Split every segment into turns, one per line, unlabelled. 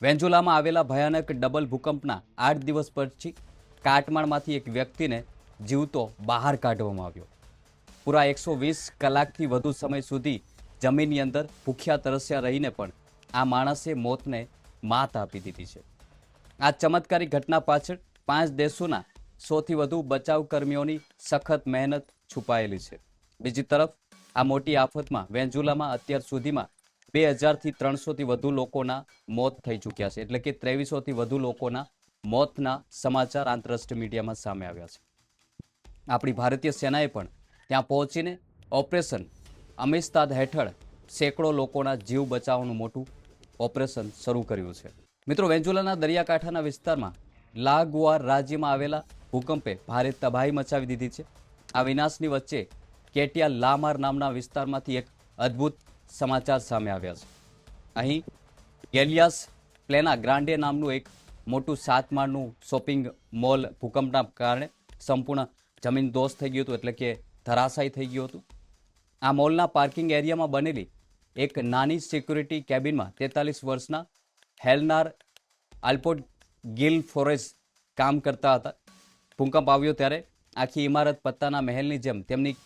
વેન્ઝુલામાં આવેલા ભયાનક ડબલ ભૂકંપના 8 દિવસ પછી કાટમાળમાંથી એક વ્યક્તિને જીવતો બહાર કાઢવામાં આવ્યો. પૂરા 120 કલાકથી વધુ સમય સુધી જમીનની અંદર ભૂખ્યા તરસ્યા રહીને પણ આ માણસે મોતને માત આપી દીધી છે. આ ચમત્કારી ઘટના પાછળ 5 દેશોના સૌથી વધુ બચાવ કર્મીઓની સખત મહેનત છુપાયેલી છે. બીજી તરફ આ મોટી આફતમાં વેન્ઝુલામાં અત્યાર સુધીમાં 2000થી 300થી વધુ લોકોના મોત થઈ ચૂક્યા છે. એટલે કે 2300થી વધુ લોકોના મોતના સમાચાર આંતરરાષ્ટ્રીય મીડિયામાં સામે આવ્યા છે. આપણી ભારતીય સેનાએ પણ ત્યાં પહોંચીને ઓપરેશન અમિસ્તાદ હેઠળ સેંકડો લોકોના જીવ બચાવવાનું મોટું ઓપરેશન શરૂ કર્યું છે. મિત્રો, વેન્ઝુલાના દરિયાકાંઠાના વિસ્તારમાં લાગુઆર રાજ્યમાં આવેલા ભૂકંપે ભારે તબાહી મચાવી દીધી છે. આ વિનાશની વચ્ચે કેટિયા લામાર નામના વિસ્તારમાંથી એક અદ્ભુત સમાચાર સામે આવ્યા છે. અહીં ગેલિયાસ પ્લેના ગ્રાન્ડે નામનું એક મોટું 7 માળનું શોપિંગ મોલ ભૂકંપના કારણે સંપૂર્ણ જમીનદોસ્ત થઈ ગયું હતું, એટલે કે ધરાશાયી થઈ ગયું હતું. આ મોલના પાર્કિંગ એરિયામાં બનેલી એક નાની સિક્યુરિટી કેબિનમાં 43 વર્ષના હેલનાર આલ્પોડ ગિલ ફોરેસ કામ કરતા હતા. ભૂકંપ આવ્યો ત્યારે આખી ઇમારત પત્તાના મહેલની જેમ તેમની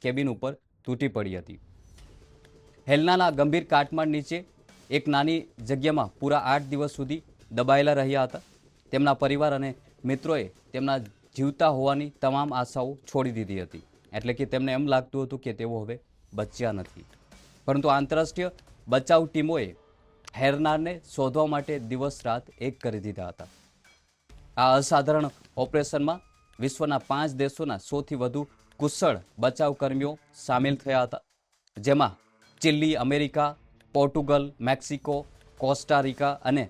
કેબિન ઉપર તૂટી પડી હતી. હેલનાના ગંભીર કાટમાળ નીચે એક નાની જગ્યામાં પૂરા 8 દિવસ સુધી દબાયેલા રહ્યા હતા. તેમના પરિવાર અને મિત્રોએ તેમના જીવતા હોવાની તમામ આશાઓ છોડી દીધી હતી. એટલે કે તેમને એમ લાગતું હતું કે તેઓ હવે બચ્યા નથી. પરંતુ આંતરરાષ્ટ્રીય બચાવ ટીમોએ હેરનારને શોધવા માટે દિવસ રાત એક કરી દીધા હતા. આ અસાધારણ ઓપરેશનમાં વિશ્વના 5 દેશોના સૌથી વધુ કુશળ બચાવ કર્મીઓ સામેલ થયા હતા, જેમાં chilli, America, Portugal, Mexico, Costa Rica અને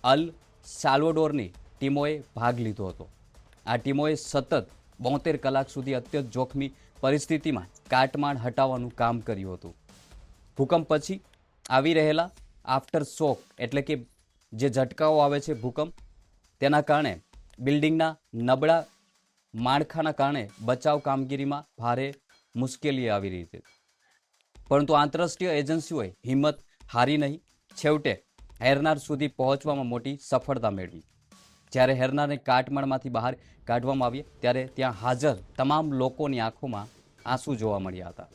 અલ સાલ્વાડોરની ટીમોએ ભાગ લીધો હતો. આ ટીમોએ સતત 72 કલાક સુધી અત્યંત જોખમી પરિસ્થિતિમાં કાટમાળ હટાવવાનું કામ કર્યું હતું. ભૂકંપ પછી આવી રહેલા આફ્ટર શોક એટલે કે જે ઝટકાઓ આવે છે ભૂકંપ, તેના કારણે બિલ્ડિંગના નબળા માળખાના કારણે બચાવ કામગીરીમાં ભારે મુશ્કેલી આવી રહી છે. પરંતુ આંતરરાષ્ટ્રીય એજન્સીઓએ હિંમત હારી નહીં. છેવટે હેરનાર સુધી પહોંચવામાં મોટી સફળતા મેળવી. જ્યારે હેરનારને કાટમાળમાંથી બહાર કાઢવામાં આવ્યા ત્યારે ત્યાં હાજર તમામ લોકોની આંખોમાં આંસુ જોવા મળ્યા હતા.